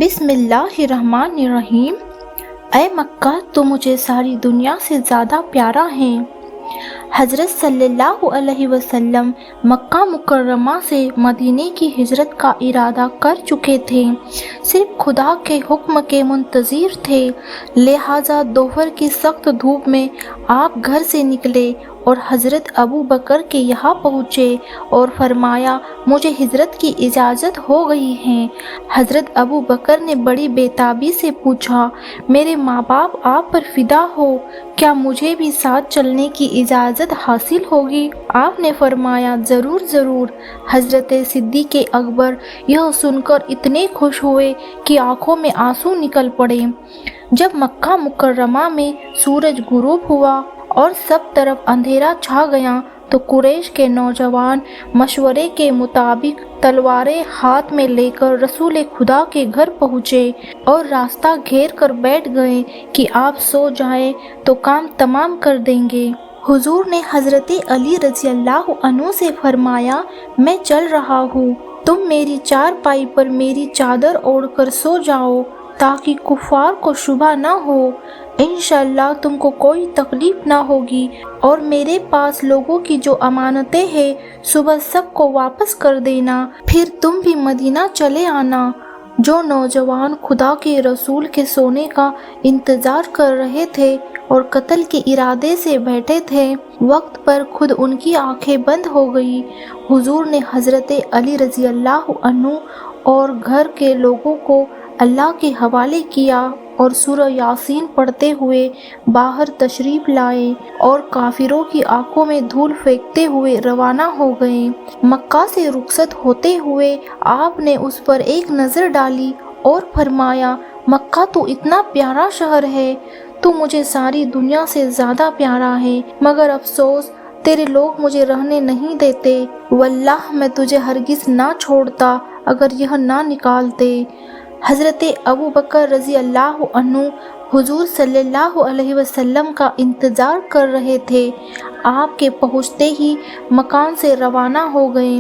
بسم اللہ الرحمن الرحیم۔ اے مکہ، تو مجھے ساری دنیا سے زیادہ پیارا ہے۔ حضرت صلی اللہ علیہ وسلم مکہ مکرمہ سے مدینے کی ہجرت کا ارادہ کر چکے تھے، صرف خدا کے حکم کے منتظر تھے۔ لہٰذا دوپہر کی سخت دھوپ میں آپ گھر سے نکلے اور حضرت ابو بکر کے یہاں پہنچے اور فرمایا، مجھے ہجرت کی اجازت ہو گئی ہے۔ حضرت ابو بکر نے بڑی بےتابی سے پوچھا، میرے ماں باپ آپ پر فدا ہو، کیا مجھے بھی ساتھ چلنے کی اجازت حاصل ہوگی؟ آپ نے فرمایا، ضرور ضرور۔ حضرت صدیق اکبر یہ سن کر اتنے خوش ہوئے کہ آنکھوں میں آنسو نکل پڑے۔ جب مکہ مکرمہ میں سورج غروب ہوا اور سب طرف اندھیرا چھا گیا تو قریش کے نوجوان مشورے کے مطابق تلواریں ہاتھ میں لے کر رسول خدا کے گھر پہنچے اور راستہ گھیر کر بیٹھ گئے کہ آپ سو جائیں تو کام تمام کر دیں گے۔ حضور نے حضرت علی رضی اللہ عنہ سے فرمایا، میں چل رہا ہوں، تم میری چارپائی پر میری چادر اوڑھ کر سو جاؤ تاکہ کفار کو شبہ نہ ہو۔ انشاءاللہ تم کو کوئی تکلیف نہ ہوگی، اور میرے پاس لوگوں کی جو امانتیں ہیں صبح سب کو واپس کر دینا، پھر تم بھی مدینہ چلے آنا۔ جو نوجوان خدا کے رسول کے سونے کا انتظار کر رہے تھے اور قتل کے ارادے سے بیٹھے تھے، وقت پر خود ان کی آنکھیں بند ہو گئی۔ حضور نے حضرت علی رضی اللہ عنہ اور گھر کے لوگوں کو اللہ کے حوالے کیا اور سورہ یاسین پڑھتے ہوئے باہر تشریف لائے اور کافروں کی آنکھوں میں دھول پھینکتے ہوئے روانہ ہو گئے۔ مکہ سے رخصت ہوتے ہوئے آپ نے اس پر ایک نظر ڈالی اور فرمایا، مکہ تو اتنا پیارا شہر ہے، تو مجھے ساری دنیا سے زیادہ پیارا ہے، مگر افسوس تیرے لوگ مجھے رہنے نہیں دیتے۔ واللہ میں تجھے ہرگز نہ چھوڑتا اگر یہ نہ نکالتے۔ حضرت ابو بکر رضی اللہ عنہ حضور صلی اللہ علیہ وسلم کا انتظار کر رہے تھے۔ آپ کے پہنچتے ہی مکان سے روانہ ہو گئے۔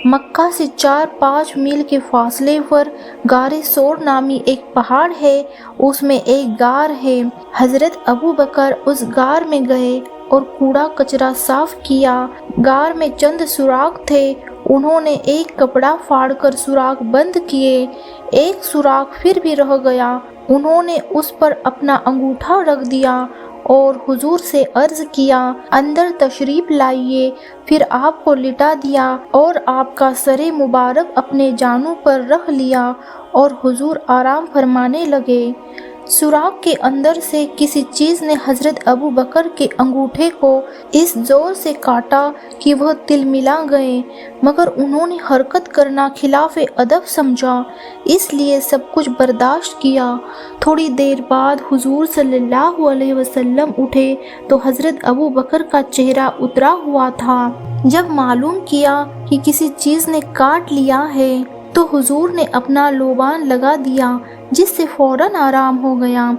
مکہ سے 4-5 میل کے فاصلے پر غار ثور نامی ایک پہاڑ ہے، اس میں ایک غار ہے۔ حضرت ابو بکر اس غار میں گئے اور کوڑا کچرا صاف کیا۔ غار میں چند سوراخ تھے، انہوں نے ایک کپڑا پھاڑ کر سوراخ بند کیے، ایک سوراخ پھر بھی رہ گیا، انہوں نے اس پر اپنا انگوٹھا رکھ دیا اور حضور سے عرض کیا، اندر تشریف لائیے۔ پھر آپ کو لٹا دیا اور آپ کا سر مبارک اپنے جانوں پر رکھ لیا اور حضور آرام فرمانے لگے۔ سوراخ کے اندر سے کسی چیز نے حضرت ابو بکر کے انگوٹھے کو اس زور سے کاٹا کہ وہ تلملا گئے، مگر انہوں نے حرکت کرنا خلاف ادب سمجھا، اس لیے سب کچھ برداشت کیا۔ تھوڑی دیر بعد حضور صلی اللہ علیہ وسلم اٹھے تو حضرت ابو بکر کا چہرہ اترا ہوا تھا۔ جب معلوم کیا کہ کسی چیز نے کاٹ لیا ہے تو حضور نے اپنا لوبان لگا دیا، جس سے فوراً آرام ہو گیا۔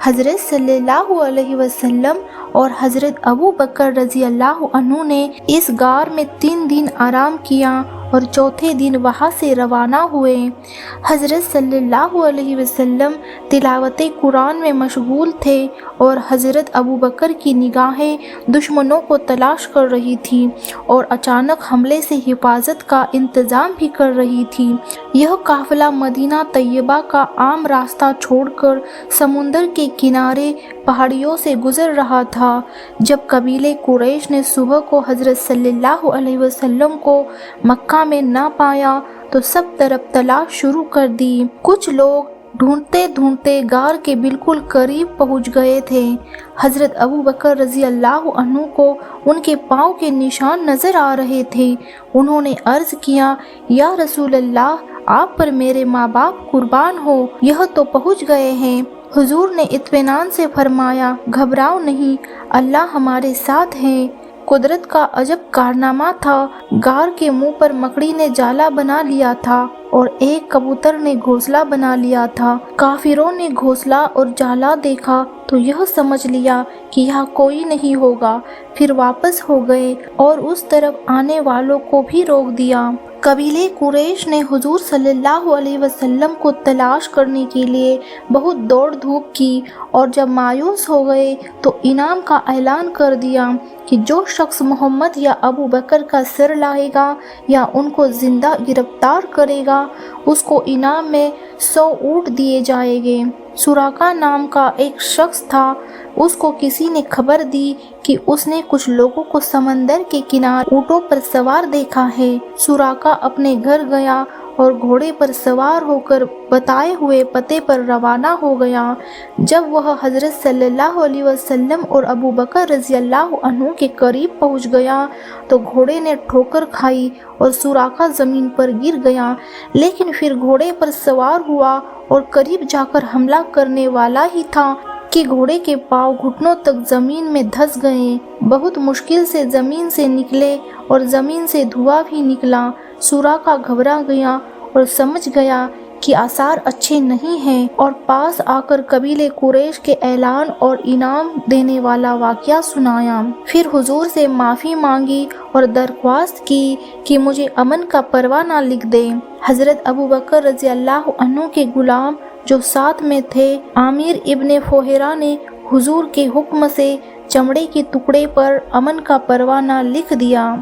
حضرت صلی اللہ علیہ وسلم اور حضرت ابو بکر رضی اللہ عنہ نے اس غار میں 3 دن آرام کیا اور چوتھے دن وہاں سے روانہ ہوئے۔ حضرت صلی اللہ علیہ وسلم تلاوت قرآن میں مشغول تھے اور حضرت ابو بکر کی نگاہیں دشمنوں کو تلاش کر رہی تھیں اور اچانک حملے سے حفاظت کا انتظام بھی کر رہی تھی۔ یہ قافلہ مدینہ طیبہ کا عام راستہ چھوڑ کر سمندر کے کنارے پہاڑیوں سے گزر رہا تھا۔ جب قبیلے قریش نے صبح کو حضرت صلی اللہ علیہ وسلم کو مکہ میں نہ پایا تو سب طرف تلاش شروع کر دی۔ کچھ لوگ ڈھونڈتے ڈھونڈتے غار کے بالکل قریب پہنچ گئے تھے۔ حضرت ابو بکر رضی اللہ عنہ کو ان کے پاؤں کے نشان نظر آ رہے تھے۔ انہوں نے عرض کیا، یا رسول اللہ، آپ پر میرے ماں باپ قربان ہو، یہ تو پہنچ گئے ہیں۔ حضور نے اطمینان سے فرمایا، گھبراؤ نہیں، اللہ ہمارے ساتھ ہیں۔ قدرت کا عجب کارنامہ تھا، غار کے منہ پر مکڑی نے جالا بنا لیا تھا اور ایک کبوتر نے گھونسلہ بنا لیا تھا۔ کافروں نے گھونسلہ اور جالا دیکھا تو یہ سمجھ لیا کہ یہاں کوئی نہیں ہوگا، پھر واپس ہو گئے اور اس طرف آنے والوں کو بھی روک دیا۔ قبیلے قریش نے حضور صلی اللہ علیہ وسلم کو تلاش کرنے کے لیے بہت دوڑ دھوپ کی اور جب مایوس ہو گئے تو انعام کا اعلان کر دیا کہ جو شخص محمد یا ابو بکر کا سر لائے گا یا ان کو زندہ گرفتار کرے گا اس کو انعام میں 100 اونٹ دیے جائیں گے۔ سراقہ نام کا ایک شخص تھا، اس کو کسی نے خبر دی کہ اس نے کچھ لوگوں کو سمندر کے کنارے اونٹوں پر سوار دیکھا ہے۔ سراقہ اپنے گھر گیا اور گھوڑے پر سوار ہو کر بتائے ہوئے پتے پر روانہ ہو گیا۔ جب وہ حضرت صلی اللہ علیہ وسلم اور ابو بکر رضی اللہ عنہ کے قریب پہنچ گیا تو گھوڑے نے ٹھوکر کھائی اور سراقہ زمین پر گر گیا، لیکن پھر گھوڑے پر سوار ہوا اور قریب جا کر حملہ کرنے والا ہی تھا کہ گھوڑے کے پاؤں گھٹنوں تک زمین میں دھس گئے۔ بہت مشکل سے زمین سے نکلے اور زمین سے دھواں بھی نکلا۔ سراقہ گھبرا گیا اور سمجھ گیا کہ آثار اچھے نہیں ہیں اور پاس آ کر قبیلے قریش کے اعلان اور انعام دینے والا واقعہ سنایا۔ پھر حضور سے معافی مانگی اور درخواست کی کہ مجھے امن کا پروانہ لکھ دیں۔ حضرت ابو بکر رضی اللہ عنہ کے غلام جو ساتھ میں تھے، عامر ابن فوہرہ نے حضور کے حکم سے چمڑے کے ٹکڑے پر امن کا پروانہ لکھ دیا۔